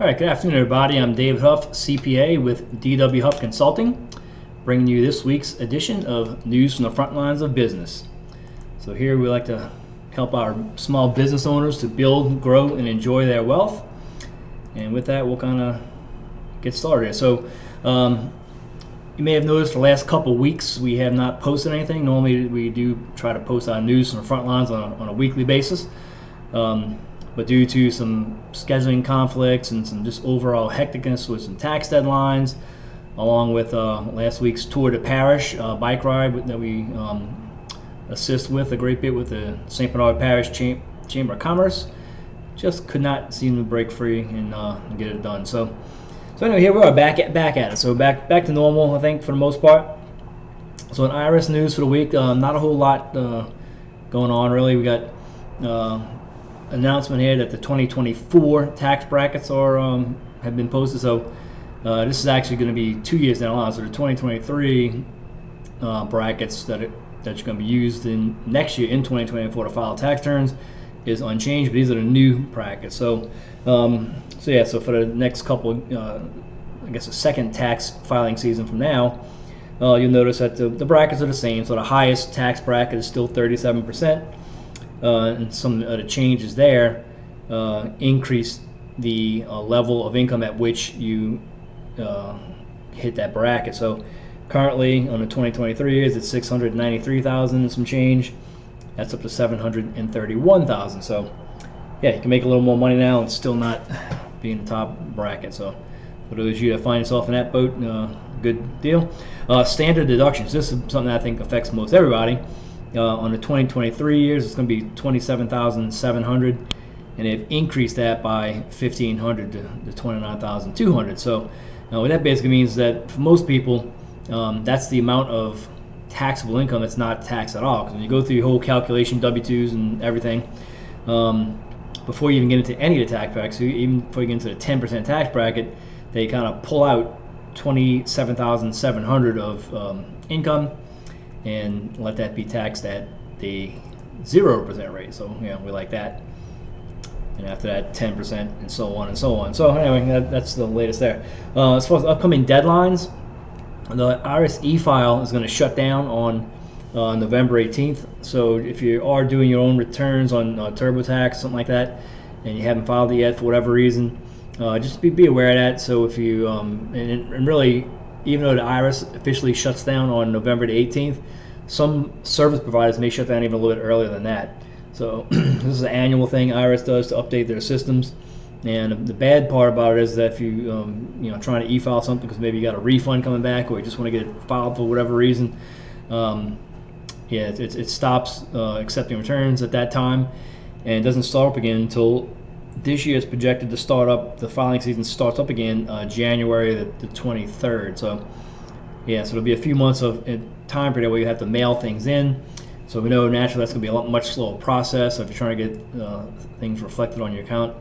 All right, good afternoon, everybody. I'm David Huff, CPA with DW Huff Consulting, bringing you this week's edition of News from the Front Lines of Business. So here we like to help our small business owners to build, grow, and enjoy their wealth. And with that, we'll kind of get started. So you may have noticed the last couple weeks we have not posted anything. Normally we do try to post our news from the front lines on a weekly basis. But due to some scheduling conflicts and some just overall hecticness with some tax deadlines, along with last week's Tour de Parish bike ride that we assist with a great bit with the St. Bernard Parish Chamber of Commerce, just could not seem to break free and get it done. So anyway, here we are back at it. So back to normal, I think, for the most part. So in IRS news for the week, not a whole lot going on really. We got announcement here that the 2024 tax brackets are have been posted. So this is actually going to be 2 years down the line. So the 2023 brackets that you're going to be used in next year in 2024 to file tax returns is unchanged, but these are the new brackets. So so for the next couple, I guess the second tax filing season from now, you'll notice that the brackets are the same. So the highest tax bracket is still 37%. And some of the changes there increase the level of income at which you hit that bracket. So currently on the 2023 years, it's 693,000 and some change. That's up to 731,000. So yeah, you can make a little more money now and still not be in the top bracket. So for those of you that find yourself in that boat, good deal. Standard deductions. This is something that I think affects most everybody. On the 2023 years, it's going to be 27,700, and they've increased that by 1,500 to 29,200. So what that basically means is that for most people, that's the amount of taxable income that's not taxed at all. Because when you go through your whole calculation, W-2s and everything, before you even get into any of the tax brackets, so even before you get into the 10% tax bracket, they kind of pull out 27,700 of income and let that be taxed at the 0% rate. So we like that. And after that, 10%, and so on and so on. So anyway, that's the latest there. As far as upcoming deadlines, the IRS e-file is going to shut down on November 18th. So if you are doing your own returns on TurboTax, something like that, and you haven't filed it yet for whatever reason, just be aware of that. So if you and really, even though the IRS officially shuts down on November the 18th, some service providers may shut down even a little bit earlier than that. So this is an annual thing IRS does to update their systems. And the bad part about it is that if you trying to e-file something because maybe you got a refund coming back or you just want to get it filed for whatever reason, it stops accepting returns at that time, and it doesn't start up again until this year is projected to start up. The filing season starts up again January the 23rd. So so it'll be a few months of time period where you have to mail things in. So we know naturally that's going to be a much slower process. So if you're trying to get things reflected on your account,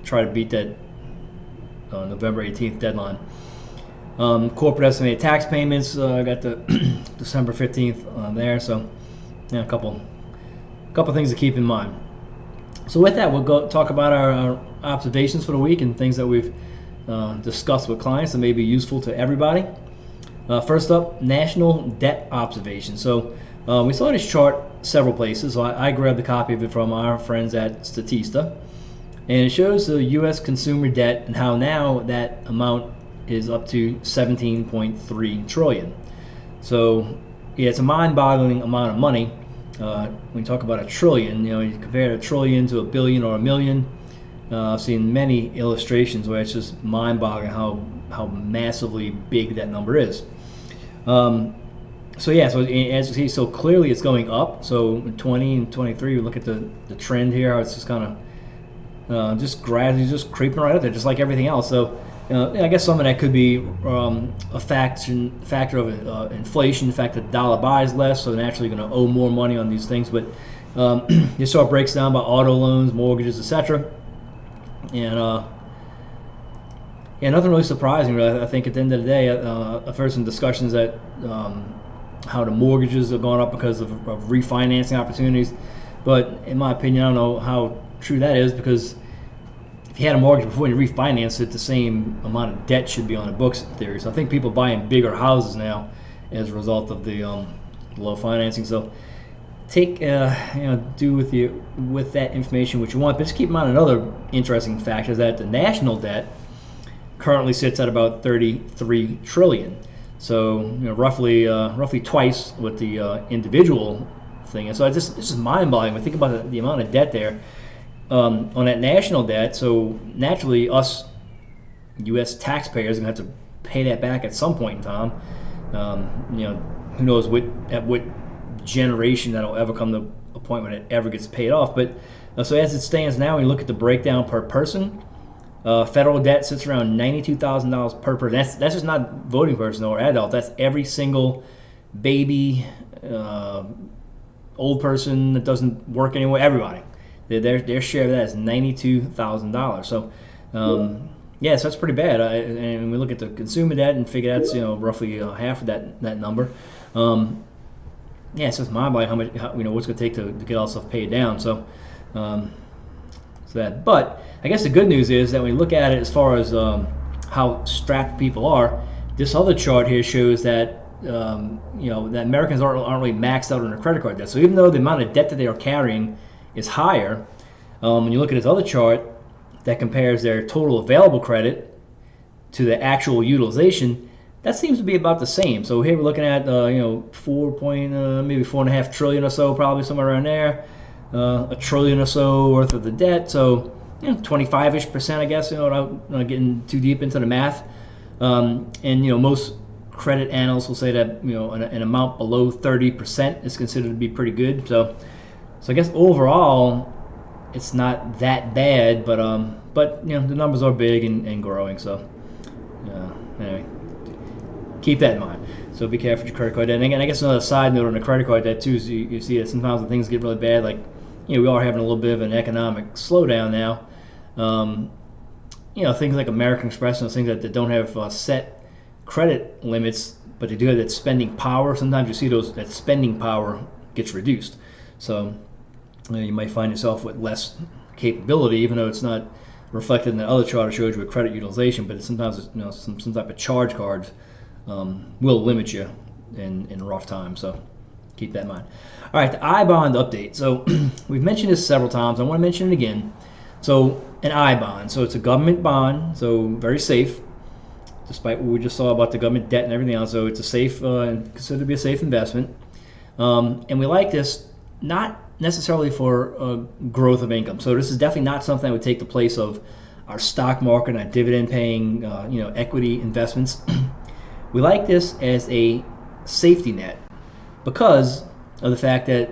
try to beat that November 18th deadline. Corporate estimated tax payments, got the December 15th there. So a couple things to keep in mind. So with that, we'll go talk about our observations for the week and things that we've discussed with clients that may be useful to everybody. First up, national debt observation. So we saw this chart several places. So I grabbed a copy of it from our friends at Statista, and it shows the U.S. consumer debt and how now that amount is up to 17.3 trillion. So it's a mind-boggling amount of money. When you talk about a trillion, you compare a trillion to a billion or a million. I've seen many illustrations where it's just mind-boggling how massively big that number is. So as you see, so clearly it's going up. So in 20 and 23, we look at the trend here, how it's just kind of just gradually just creeping right up there, just like everything else. So I guess some of that could be a factor of inflation. In fact, the dollar buys less, so naturally you're going to owe more money on these things. But this chart breaks down by auto loans, mortgages, etc. And nothing really surprising, really. I think at the end of the day, I've heard some discussions that how the mortgages have gone up because of refinancing opportunities. But in my opinion, I don't know how true that is, because if he had a mortgage before and refinanced it, the same amount of debt should be on the books in theory. So I think people buying bigger houses now as a result of the low financing. So take do with that information what you want, but just keep in mind another interesting fact is that the national debt currently sits at about 33 trillion. So roughly twice what the individual thing is. So it's just mind-boggling. When I think about the amount of debt there on that national debt. So naturally, us U.S. taxpayers are going to have to pay that back at some point in time. Who knows at what generation that'll ever come to a point when it ever gets paid off. But so as it stands now, when you look at the breakdown per person, federal debt sits around $92,000 per person. That's just not voting person or adult. That's every single baby, old person that doesn't work anywhere. Everybody, their share of that is $92,000. So, so that's pretty bad. And we look at the consumer debt and figure that's roughly half of that number. It's just mind-boggling how much what's going to take to get all stuff paid down. So, that. But I guess the good news is that when you look at it as far as how strapped people are, this other chart here shows that that Americans aren't really maxed out on their credit card debt. So even though the amount of debt that they are carrying is higher, when you look at this other chart that compares their total available credit to the actual utilization, that seems to be about the same. So here we're looking at maybe 4.5 trillion or so, probably somewhere around there. A trillion or so worth of the debt, so 25-ish%, I guess. Without getting too deep into the math. And most credit analysts will say that an amount below 30% is considered to be pretty good. So I guess overall, it's not that bad, but the numbers are big and growing. So anyway, keep that in mind. So be careful with your credit card debt. And again, I guess another side note on the credit card debt too is you see that sometimes when things get really bad, like we are having a little bit of an economic slowdown now. Things like American Express and things that don't have set credit limits, but they do have that spending power. Sometimes you see that spending power gets reduced. So you might find yourself with less capability, even though it's not reflected in the other chart I showed you with credit utilization. But sometimes some type of charge cards will limit you in rough times. So keep that in mind. All right, the I-bond update. So we've mentioned this several times. I want to mention it again. So an I-bond. So it's a government bond, so very safe, despite what we just saw about the government debt and everything else. So it's a safe, considered to be a safe investment. And we like this not necessarily for growth of income. So this is definitely not something that would take the place of our stock market, our dividend-paying, equity investments. We like this as a safety net because of the fact that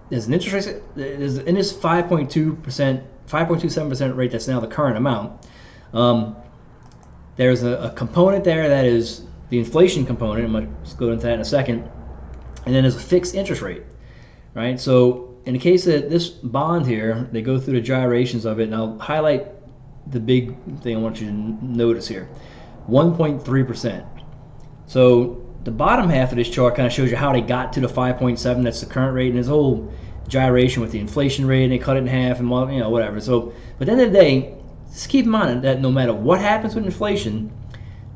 there's an interest rate, in this 5.27% rate that's now the current amount. There's a component there that is the inflation component. I'm going to go into that in a second. And then there's a fixed interest rate, right? So in the case of this bond here, they go through the gyrations of it, and I'll highlight the big thing I want you to notice here. 1.3%. So the bottom half of this chart kind of shows you how they got to the 5.7. That's the current rate, and there's a whole gyration with the inflation rate, and they cut it in half, and whatever. So, but at the end of the day, just keep in mind that no matter what happens with inflation,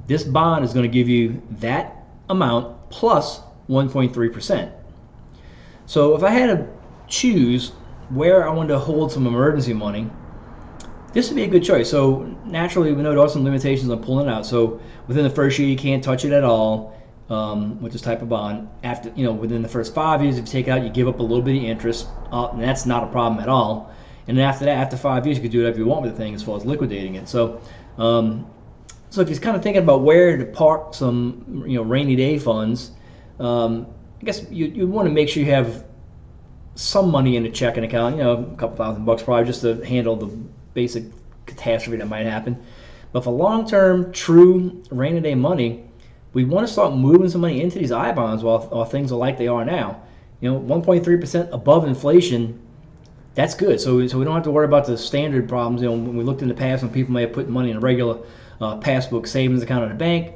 this bond is going to give you that amount plus 1.3%. So if I had to choose where I wanted to hold some emergency money, this would be a good choice. So naturally, we know there are some limitations on pulling it out. So within the first year, you can't touch it at all with this type of bond. After within the first 5 years, if you take it out, you give up a little bit of interest, and that's not a problem at all. And then after that, after 5 years, you can do whatever you want with the thing as far as liquidating it. So, so if you're kind of thinking about where to park some, rainy day funds, I guess you want to make sure you have some money in a checking account. A couple $1,000 probably just to handle the basic catastrophe that might happen. But for long-term, true rainy day money, we want to start moving some money into these I-bonds while things are like they are now. 1.3% above inflation. That's good. So we don't have to worry about the standard problems. When we looked in the past, when people may have put money in a regular passbook savings account at a bank,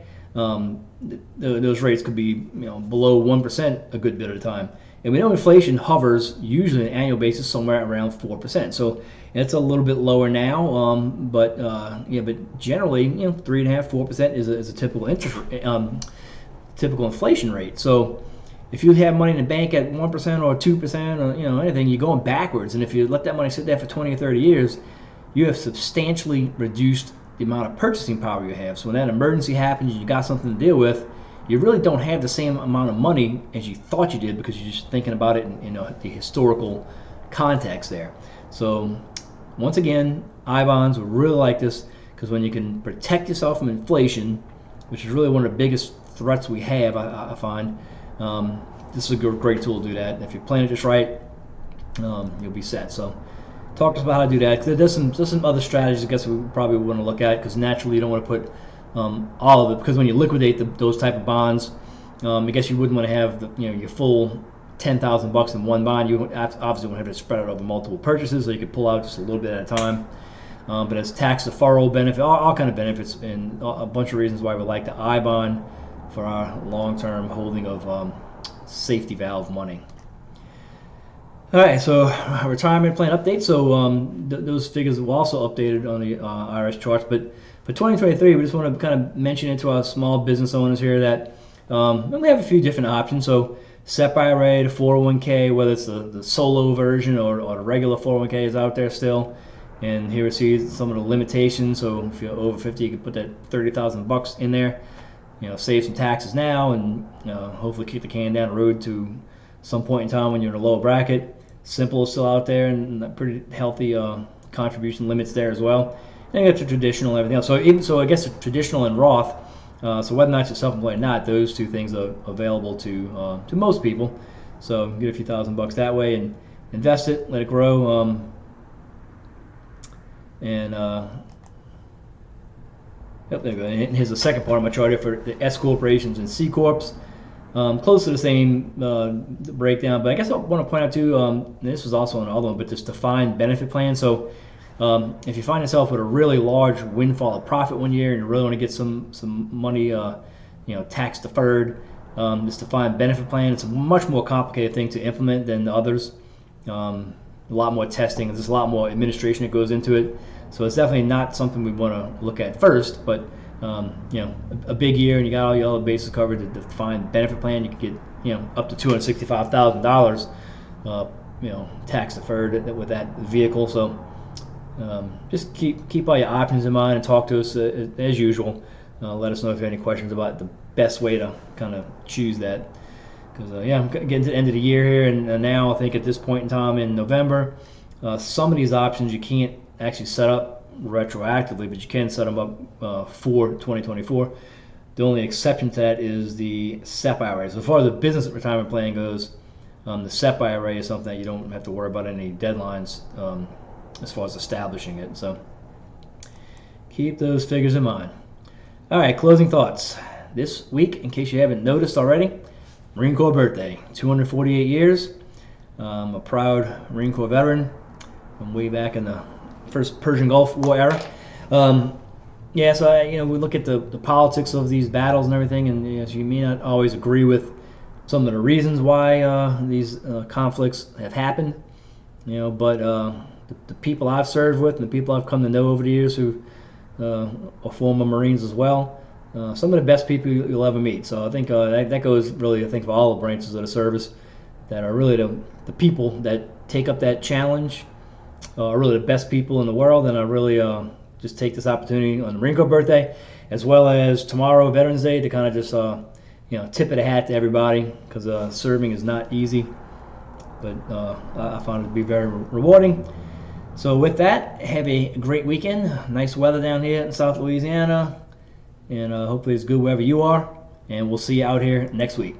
those rates could be below 1% a good bit of the time. And we know inflation hovers usually on an annual basis somewhere around 4%. So it's a little bit lower now, but generally, 3.5%, 4% is a typical typical inflation rate. So if you have money in the bank at 1% or 2% or anything, you're going backwards. And if you let that money sit there for 20 or 30 years, you have substantially reduced the amount of purchasing power you have. So when that emergency happens, you got something to deal with, you really don't have the same amount of money as you thought you did because you're just thinking about it in the historical context there. So once again, I bonds will really like this because when you can protect yourself from inflation, which is really one of the biggest threats we have, I find, this is a great tool to do that. If you plan it just right, you'll be set. So talk to us about how to do that, because there's some other strategies I guess we probably want to look at, because naturally you don't want to put all of it, because when you liquidate those type of bonds, I guess you wouldn't want to have your full $10,000 in one bond. You obviously want to have to spread it over multiple purchases, so you could pull out just a little bit at a time. But it's tax deferral benefit, all kind of benefits, and a bunch of reasons why we like the I bond for our long-term holding of safety valve money. All right, so retirement plan update. So those figures were also updated on the IRS charts, but for 2023, we just want to kind of mention it to our small business owners here that we have a few different options. So SEP IRA, the 401k, whether it's the solo version or the regular 401k is out there still. And here we see some of the limitations. So if you're over 50, you can put that $30,000 in there. Save some taxes now, and hopefully kick the can down the road to some point in time when you're in a lower bracket. Simple is still out there, and pretty healthy contribution limits there as well. And you get the traditional and everything else. So I guess the traditional and Roth. So whether or not you're self-employed or not, those two things are available to most people. So get a few $1,000 that way and invest it, let it grow, Yep, there we go. And here's the second part of my chart here for the S corporations and C corps. Close to the same breakdown, but I guess I want to point out too, this was also another one, but this defined benefit plan. So if you find yourself with a really large windfall of profit one year and you really want to get some money, tax deferred, this defined benefit plan, it's a much more complicated thing to implement than the others. A lot more testing, there's a lot more administration that goes into it. So it's definitely not something we want to look at first, but a big year and you got all your other bases covered, the defined benefit plan, you could get up to $265,000 tax deferred with that vehicle. So just keep all your options in mind and talk to us as usual. Let us know if you have any questions about the best way to kind of choose that. Because I'm getting to the end of the year here, and now I think at this point in time in November, some of these options you can't actually set up retroactively, but you can set them up for 2024. The only exception to that is the SEP IRA. So as far as the business retirement plan goes, the SEP IRA is something that you don't have to worry about any deadlines as far as establishing it. So keep those figures in mind. All right, closing thoughts. This week, in case you haven't noticed already, Marine Corps birthday, 248 years. A proud Marine Corps veteran from way back in the first Persian Gulf War era. So we look at the politics of these battles and everything, and so you may not always agree with some of the reasons why these conflicts have happened. But the people I've served with and the people I've come to know over the years who are former Marines as well, some of the best people you'll ever meet. So I think that goes really, for all the branches of the service, that are really the people that take up that challenge are really the best people in the world, and I really just take this opportunity on the Marine Corps birthday, as well as tomorrow, Veterans Day, to kind of just tip of the hat to everybody, because serving is not easy, but I found it to be very rewarding. So with that, have a great weekend. Nice weather down here in South Louisiana, and hopefully it's good wherever you are, and we'll see you out here next week.